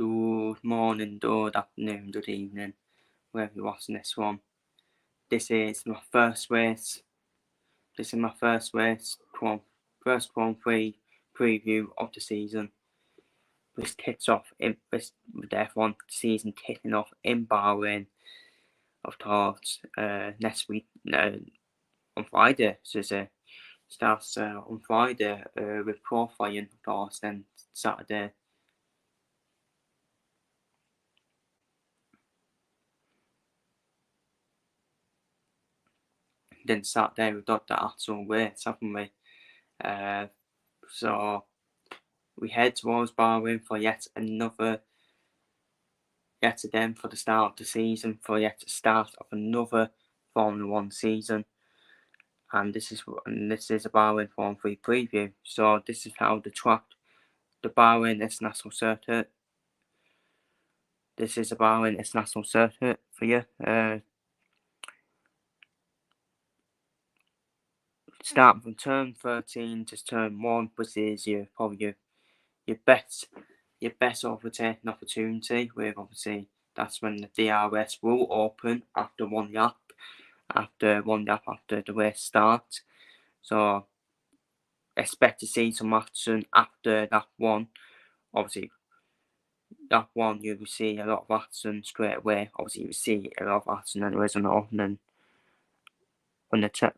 Good morning, good afternoon, good evening, wherever you're watching this one. This is my first race. This is my first race, first Grand Prix preview of the season. This kicks off with the F1 season kicking off in Bahrain, of course, next week on Friday. So it starts on Friday with qualifying, of course, then Saturday. Then Saturday we've got the actual race, haven't we? So we head towards Bahrain for yet again for the start of the season, for yet the start of another Formula 1 season. And this is a Bahrain Formula 3 preview. So this is how the Bahrain International Circuit. This is a Bahrain International Circuit for you. Starting from turn 13 to turn 1, which is probably your best overtaking opportunity. With obviously that's when the DRS will open after one lap after the race starts. So expect to see some action after that one. Obviously, that one you will see a lot of action straight away. Obviously, you will see a lot of action anyways on the opening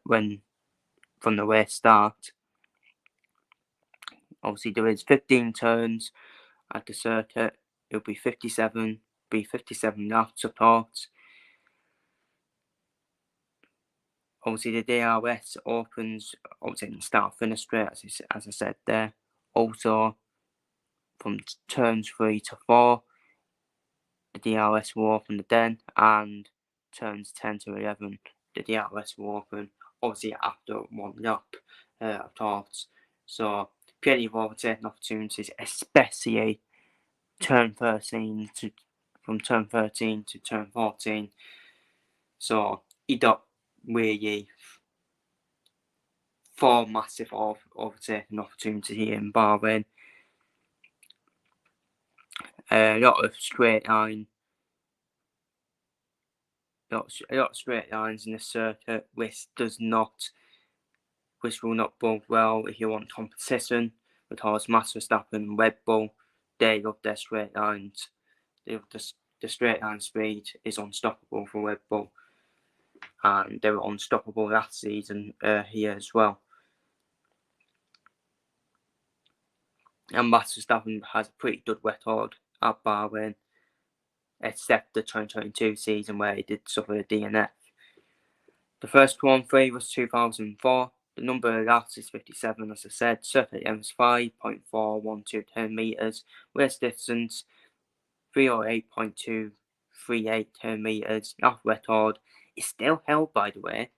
when from the race start. Obviously, there is 15 turns at the circuit. It'll be 57 laps, of course. Obviously, the DRS opens obviously in start finish straight, as I said there. Also, from turns 3 to 4, the DRS will open then, and turns 10 to 11, the DRS will open obviously after one lap, of course. So, plenty of overtaking opportunities, especially from turn 13 to turn 14. So, you got really 4 massive overtaking opportunities here in Bahrain. A lot of straight lines in the circuit, which will not bode well if you want competition, because Max Verstappen and Red Bull, they love their straight lines. The straight line speed is unstoppable for Red Bull, and they were unstoppable last season here as well. And Max Verstappen has a pretty good record at Bahrain, except the 2022 season where he did suffer a DNF. The first Grand Prix was 2004. The number of laps is 57, as I said. Circuit length is 5.412 metres. Race distance 308.238 metres. That record is still held, by the way,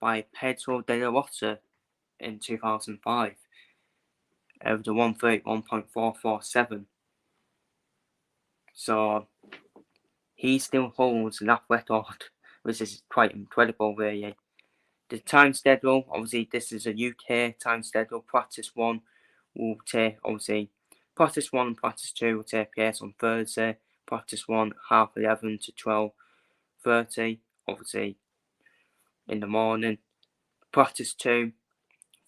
by Pedro de la Rosa in 2005. Of the 131.447. So he still holds that record, which is quite incredible, really. The time schedule, obviously, this is a UK time schedule. Practice 1 will take, obviously, Practice 1 and Practice 2 will take place on Thursday. Practice 1, 11:30 to 12:30, obviously, in the morning. Practice 2,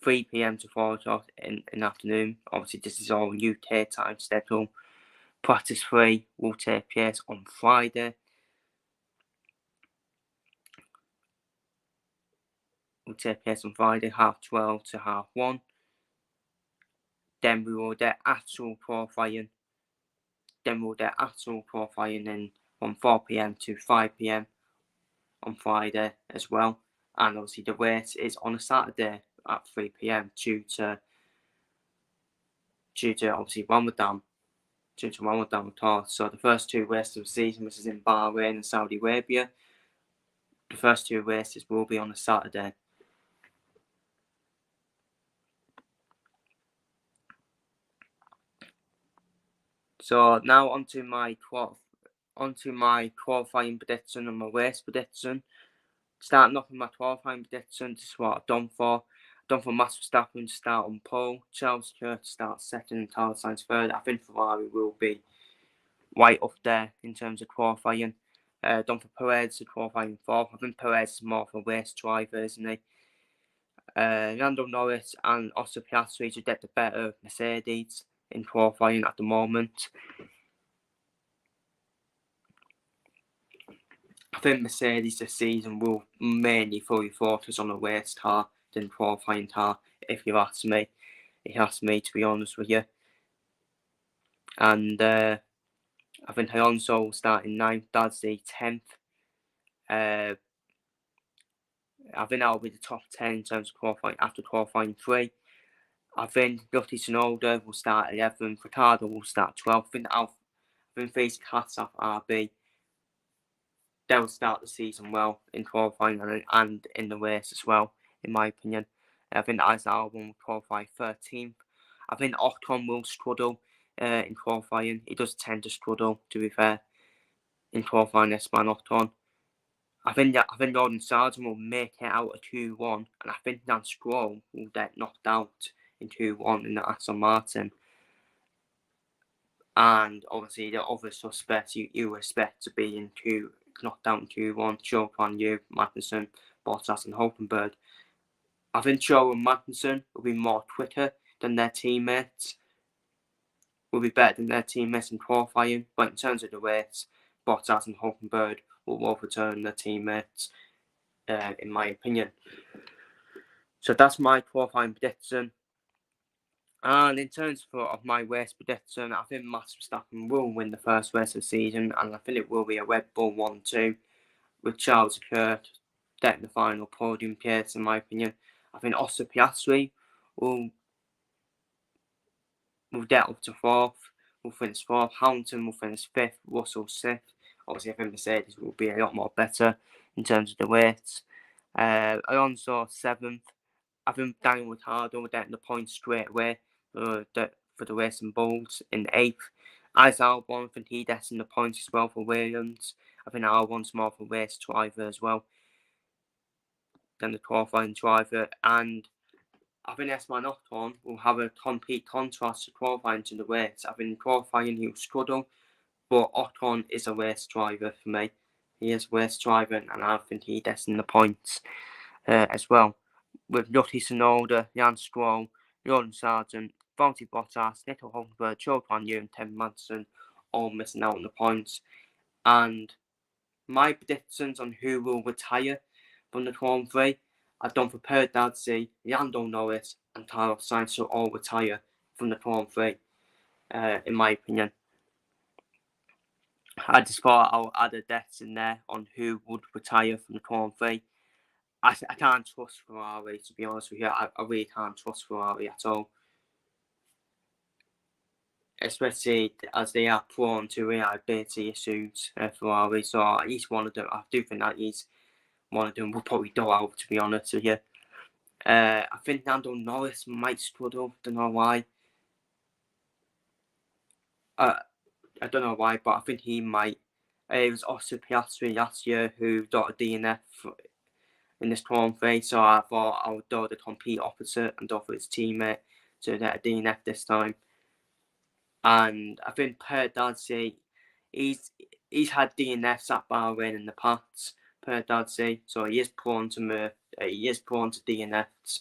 3 p.m. to 4 o'clock in the afternoon. Obviously, this is all UK time schedule. Practice 3 will take place on Friday. Will take place on Friday, 12:30 to 1:30. Then we will get actual qualifying. In from 4 p.m. to 5 p.m. on Friday as well. And obviously the race is on a Saturday at 3 p.m. due to obviously Ramadan, of course. So the first 2 races of the season, which is in Bahrain and Saudi Arabia, the first 2 races will be on a Saturday. So now onto my qualifying prediction and my race prediction. Starting off with my qualifying prediction, this is what I've done for. I've done for Max Verstappen to start on pole, Charles Leclerc to start second, and Carlos Sainz third. I think Ferrari will be right up there in terms of qualifying. Done for Perez to qualifying fourth. I think Perez is more of a race driver, isn't he? Lando Norris and Oscar Piastri to get the better Mercedes in qualifying at the moment. I think Mercedes this season will mainly fully focus on a race car than qualifying car, if you ask me. It has me, to be honest with you. And I think Alonso will start in 9th, Gasly 10th. I think that'll be the top 10 in terms of qualifying after qualifying 3. I think Yuki Tsunoda will start 11th, Ricciardo will start 12th. I think these cats off RB, they'll start the season well in qualifying and in the race as well, in my opinion. I think Albon will qualify 13th. I think Ocon will struggle in qualifying. He does tend to struggle, to be fair, in qualifying Esteban Ocon. I think Jordan Sargent will make it out of Q1, and I think Dan Stroll will get knocked out in Q1 in the Aston Martin. And obviously the other suspects you expect to be knocked out in Q1, Zhou Guanyu, Magnussen, Bottas and Hulkenberg. I think Zhou and Magnussen will be more quicker than their teammates, will be better than their teammates in qualifying, but in terms of the race, Bottas and Hulkenberg will overturn their teammates, in my opinion. So that's my qualifying prediction. And in terms of my race prediction, I think Max Verstappen will win the first race of the season, and I think it will be a Red Bull 1-2 with Charles Leclerc getting the final podium place, in my opinion. I think Oscar Piastri will get up to 4th, will finish 4th, Hamilton will finish 5th, Russell 6th. Obviously, I think Mercedes will be a lot more better in terms of the race. Alonso 7th. I think Daniel Ricciardo will get the points straight away for the Racing Bulls in 8th. As Albon, I think he gets in the points as well for Williams. I think Albon's more of a race driver as well than the qualifying driver. And I think Esteban Ocon will have a complete contrast to qualifying to the race. I think in qualifying he'll struggle, but Ocon is a race driver for me. He is a race driver, and I think he gets in the points as well. With Yuki Tsunoda, Jan Stroll, Jordan Sargent, Valtteri Bottas, Nico Hulkenberg, Zhou Guanyu and Tim Madsen all missing out on the points. And my predictions on who will retire from the Formula 3 are done for Per Dadzi, Lando Norris and Carlos Sainz will all retire from the Formula 3, in my opinion. I just thought I'll add a deaths in there on who would retire from the Formula 3. I can't trust Ferrari, to be honest with you. I really can't trust Ferrari at all. Especially as they are prone to reliability issues, Ferrari. So he's one of them. I do think that he's one of them will probably go out, to be honest with you. I think Lando Norris might struggle. Don't know why. I don't know why, but I think he might. It was Oscar Piastri last year who got a DNF in this Grand Prix, so I thought I would do the complete opposite and go for his teammate to get a DNF this time. And I think Per Dadzi, he's had DNFs at Bahrain in the past, Per Dadzi, so he is prone to DNFs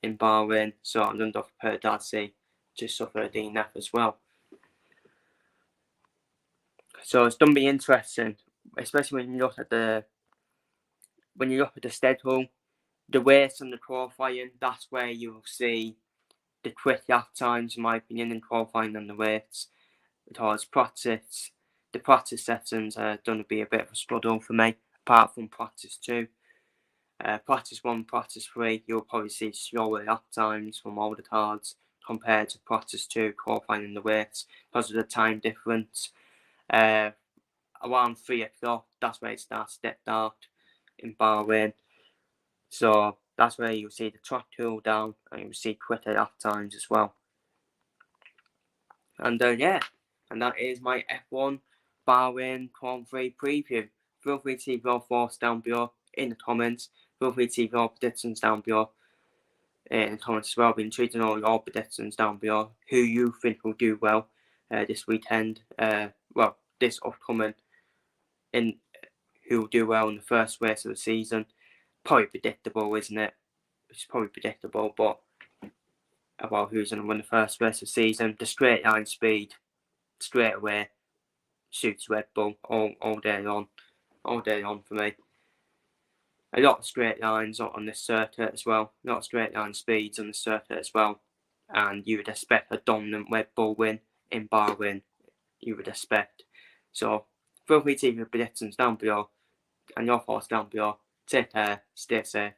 in Bahrain. So I'm going to go for Per Dadzi to suffer a DNF as well. So it's going to be interesting, especially when you look at the schedule, the race and the qualifying. That's where you will see the quick lap times, in my opinion, in qualifying and the race. Because the practice sessions are going to be a bit of a struggle for me, apart from practice 2. Practice 1, practice 3, you'll probably see slower lap times from all the cars compared to practice 2, qualifying in the race, because of the time difference. Around 3 o'clock, that's where it starts to get dark in Bahrain. So that's where you'll see the track cool down and you'll see quicker lap times as well. And and that is my F1 Bahrain Grand Prix preview. Feel free to leave your thoughts down below in the comments. Feel free to leave your predictions down below in the comments as well. I'll be intrigued to know your predictions down below. Who you think will do well this weekend. this upcoming in who'll do well in the first race of the season. Probably predictable, isn't it? It's probably predictable, but about who's going to win the first race of the season. The straight line speed, straight away, suits Red Bull all day on for me. A lot of straight lines on this circuit as well. A lot of straight line speeds on the circuit as well. And you would expect a dominant Red Bull win in Bahrain. You would expect. So, feel free to leave your predictions down below and your thoughts down below. Take care, stay safe.